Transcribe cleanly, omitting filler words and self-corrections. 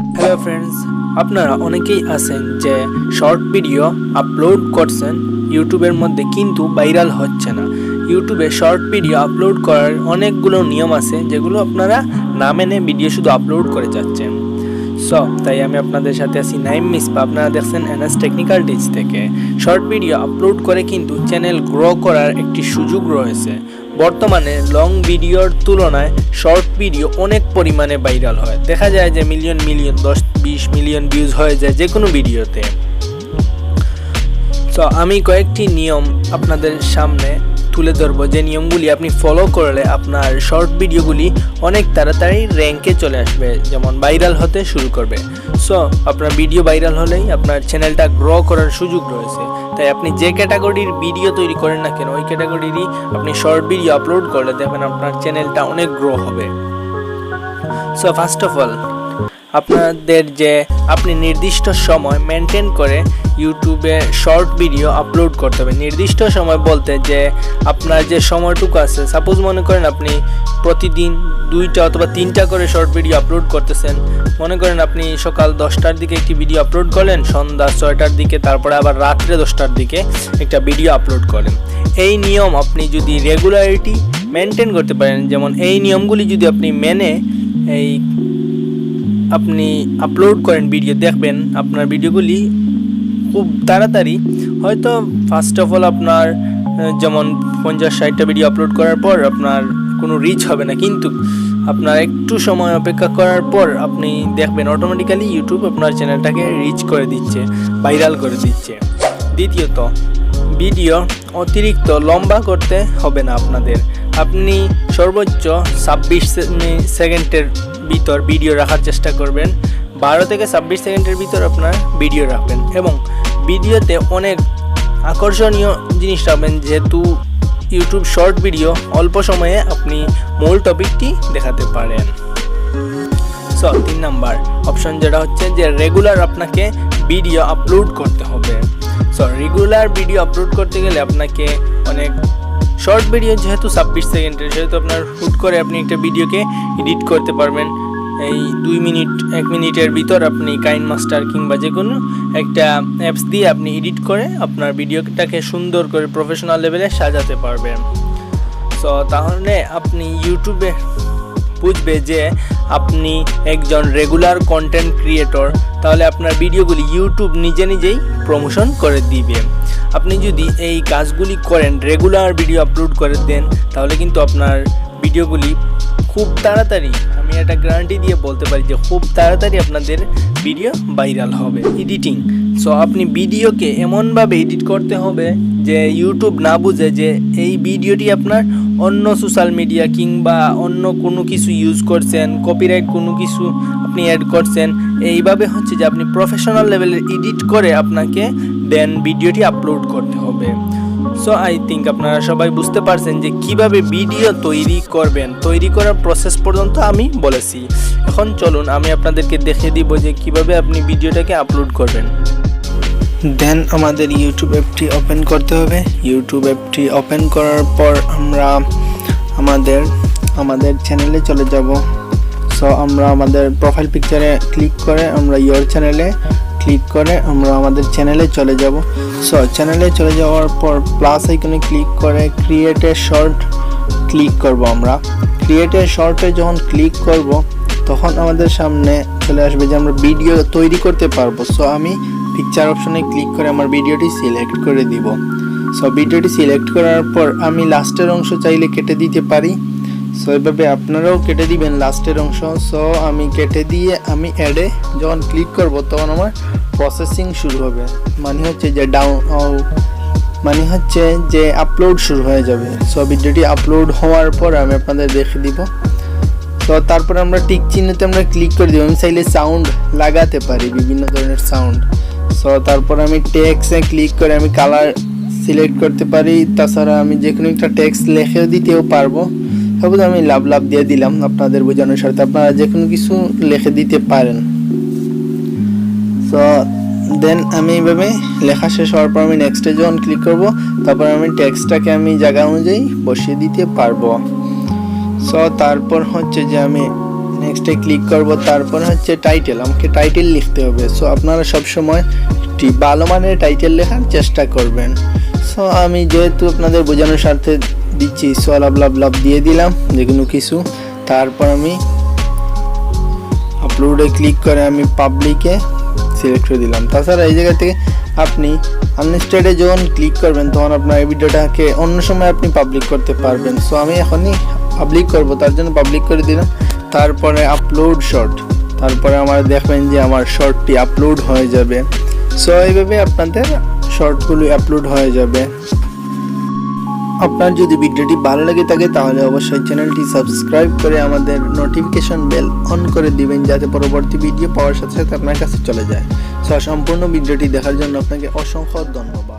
Hello friends, আপনারা অনেকেই আছেন যে শর্ট ভিডিও আপলোড করছেন ইউটিউবের মধ্যে কিন্তু ভাইরাল হচ্ছে না। ইউটিউবে শর্ট ভিডিও আপলোড করার অনেকগুলো নিয়ম আছে যেগুলো আপনারা না মেনে ভিডিও শুধু আপলোড করে যাচ্ছেন। তাই আমি আপনাদের সাথে আছি নাইম মিসবা। আপনারা দেখছেন এনএস টেকনিক্যাল টিপস থেকে। শর্ট ভিডিও আপলোড করে কিন্তু চ্যানেল গ্রো করার একটি সুযোগ রয়েছে। বর্তমানে লং ভিডিওর তুলনায় শর্ট ভিডিও অনেক পরিমাণে ভাইরাল হয়। দেখা যায় যে মিলিয়ন 10-20 মিলিয়ন ভিউজ হয়ে যায় যে কোনো ভিডিওতে। আমি কয়েকটি নিয়ম আপনাদের সামনে তুলে ধরবো, যে নিয়মগুলি আপনি ফলো করলে আপনার শর্ট ভিডিওগুলি অনেক তাড়াতাড়ি র্যাঙ্কে চলে আসবে, যেমন ভাইরাল হতে শুরু করবে। আপনার ভিডিও ভাইরাল হলেই আপনার চ্যানেলটা গ্রো করার সুযোগ রয়েছে। তাই আপনি যে ক্যাটাগরির ভিডিও তৈরি করেন না কেন, ওই ক্যাটাগরিরই আপনি শর্ট ভিডিও আপলোড করলে দেখবেন আপনার চ্যানেলটা অনেক গ্রো হবে। ফার্স্ট অফ অল, আপনাদের যে আপনি নির্দিষ্ট সময় মেনটেন করে ইউটিউবে শর্ট ভিডিও আপলোড করতে হবে। নির্দিষ্ট সময় বলতে যে আপনার যে সময়টুকু আছে, সাপোজ মনে করেন আপনি প্রতিদিন 2টা অথবা 3টা করে শর্ট ভিডিও আপলোড করতেছেন। মনে করেন আপনি সকাল 10টার দিকে একটি ভিডিও আপলোড করলেন, সন্ধ্যা 6টার দিকে, তারপরে আবার রাত্রে 10টার দিকে একটা ভিডিও আপলোড করেন। এই নিয়ম আপনি যদি রেগুলারিটি মেনটেন করতে পারেন, যেমন এই নিয়মগুলি যদি আপনি মেনে আপনি আপলোড করেন ভিডিও, দেখবেন আপনার ভিডিওগুলি খুব তাড়াতাড়ি, হয়তো ফার্স্ট অফ অল আপনার যেমন 50-60টা ভিডিও আপলোড করার পর আপনার কোনো রিচ হবে না, কিন্তু আপনার একটু সময় অপেক্ষা করার পর আপনি দেখবেন অটোমেটিক্যালি ইউটিউব আপনার চ্যানেলটাকে রিচ করে দিচ্ছে, ভাইরাল করে দিচ্ছে। দ্বিতীয়ত, ভিডিও অতিরিক্ত লম্বা করতে হবে না আপনাদের। আপনি সর্বোচ্চ 26 সেকেন্ডের ভিতর ভিডিও রাখার চেষ্টা করবেন। 12 থেকে 26 সেকেন্ডের ভিতর আপনার ভিডিও রাখবেন এবং ভিডিওতে অনেক আকর্ষণীয় জিনিস রাখবেন, যেহেতু ইউটিউব শর্ট ভিডিও অল্প সময়ে আপনি মূল টপিকটি দেখাতে পারেন। 3 নাম্বার অপশন যেটা হচ্ছে যে রেগুলার আপনাকে ভিডিও আপলোড করতে হবে। রেগুলার ভিডিও আপলোড করতে গেলে আপনাকে অনেক শর্ট ভিডিও যেহেতু 26 সেকেন্ডের, সেহেতু আপনার হুট করে আপনি একটা ভিডিওকে এডিট করতে পারবেন এই 2 মিনিট 1 মিনিটের ভিতর। আপনি কাইন মাস্টার কিংবা যে কোনো একটা অ্যাপস দিয়ে আপনি এডিট করে আপনার ভিডিওটাকে সুন্দর করে প্রফেশনাল লেভেলে সাজাতে পারবেন। তাহলে আপনি ইউটিউবে বুঝবে যে আপনি একজন রেগুলার কন্টেন্ট ক্রিয়েটর, তাহলে আপনার ভিডিওগুলি ইউটিউব নিজেই প্রমোশন করে দিবে। আপনি যদি এই কাজগুলি করেন, রেগুলার ভিডিও আপলোড করে দেন, তাহলে কিন্তু আপনার ভিডিওগুলি খুব তাড়াতাড়ি, আমি এটা গ্যারান্টি দিয়ে বলতে পারি যে খুব তাড়াতাড়ি আপনাদের ভিডিও ভাইরাল হবে। এডিটিং, আপনি ভিডিওকে এমনভাবে এডিট করতে হবে যে ইউটিউব না বুঝে যে এই ভিডিওটি আপনার অন্য সোশ্যাল মিডিয়া কিংবা অন্য কোনো কিছু ইউজ করছেন, কপিরাইট কোনো কিছু আপনি অ্যাড করছেন। এইভাবে হচ্ছে যে আপনি প্রফেশনাল লেভেলের এডিট করে আপনাকে দেন ভিডিওটি আপলোড করতে হবে। আই থিঙ্ক আপনারা সবাই বুঝতে পারছেন যে কিভাবে ভিডিও তৈরি করবেন। তৈরি করার প্রসেস পর্যন্ত আমি বলেছি। এখন চলুন আমি আপনাদেরকে দেখিয়ে দিব যে কিভাবে আপনি ভিডিওটাকে আপলোড করবেন। দেন আমাদের ইউটিউব অ্যাপটি ওপেন করতে হবে। ইউটিউব অ্যাপটি ওপেন করার পর আমরা আমাদের চ্যানেলে চলে যাব। আমরা আমাদের প্রোফাইল পিকচারে ক্লিক করে আমরা ইয়োর চ্যানেলে ক্লিক করে আমরা আমাদের চ্যানেলে চলে যাব। চ্যানেলে চলে যাওয়ার পর প্লাস আইকনে ক্লিক করে ক্রিয়েট এ শর্ট ক্লিক করব। আমরা ক্রিয়েট এ শর্টে যখন ক্লিক করব তখন আমাদের সামনে চলে আসবে যে আমরা ভিডিও তৈরি করতে পারবো। আমি পিকচার অপশনে ক্লিক করে আমার ভিডিওটি সিলেক্ট করে দিব। ভিডিওটি সিলেক্ট করার পর আমি লাস্টের অংশ চাইলে কেটে দিতে পারি। এইভাবে আপনারাও কেটে দিবেন লাস্টের অংশ। আমি কেটে দিয়ে আমি অ্যাডে যখন ক্লিক করব তখন আমার প্রসেসিং শুরু হবে, মানে হচ্ছে যে আপলোড শুরু হয়ে যাবে। ভিডিওটি আপলোড হওয়ার পর আমি আপনাদের দেখে দিব। তারপর আমরা টিক চিহ্নতে আমরা ক্লিক করে দিব। আমি চাইলে সাউন্ড লাগাতে পারি, বিভিন্ন ধরনের সাউন্ড। তারপর আমি টেক্সটে ক্লিক করে আমি কালার সিলেক্ট করতে পারি। তাছাড়া আমি যে কোনো একটা টেক্সট লিখেও দিতেও পারবো। সাপোজ আমি লাভ দিয়ে দিলাম আপনাদের বোঝানোর সাথে, আপনারা যে কোনো কিছু লিখে দিতে পারেন। দেন আমি এইভাবে লেখা শেষ হওয়ার পর আমি নেক্সটে যখন ক্লিক করব তারপর আমি টেক্সটটাকে আমি জায়গা অনুযায়ী বসিয়ে দিতে পারবো। তারপর হচ্ছে যে আমি নেক্সটে ক্লিক করব। তারপর হচ্ছে টাইটেল, আমাকে টাইটেল লিখতে হবে। সো আপনারা সবসময় ভালো মানের টাইটেল লেখার চেষ্টা করবেন। সো আমি যেহেতু আপনাদের বোঝানোর স্বার্থে দিচ্ছি, সো লাভ দিয়ে দিলাম যে কোনো কিছু। তারপর আমি আপলোডে ক্লিক করে আমি পাবলিকে সিলেক্ট করে দিলাম। তাছাড়া এই জায়গা থেকে আপনি আনলিস্টেডে যখন ক্লিক করবেন তখন আপনার এই ভিডিওটাকে অন্য সময় আপনি পাবলিক করতে পারবেন। সো আমি এখনই পাবলিক করব, তার জন্য পাবলিক করে দিলাম। তারপরে আপলোড শর্ট, তারপরে আমার দেখবেন যে আমার শর্টটি আপলোড হয়ে যাবে। সো এইভাবে আপনাদের শর্টগুলো আপলোড হয়ে যাবে। আপনার যদি ভিডিওটি ভালো লাগে থাকে তাহলে অবশ্যই চ্যানেলটি সাবস্ক্রাইব করে আমাদের নোটিফিকেশন বেল অন করে দিবেন, যাতে পরবর্তী ভিডিও পাওয়ার সাথে সাথে আপনার কাছে চলে যায়। সো সম্পূর্ণ ভিডিওটি দেখার জন্য আপনাকে অসংখ্য ধন্যবাদ।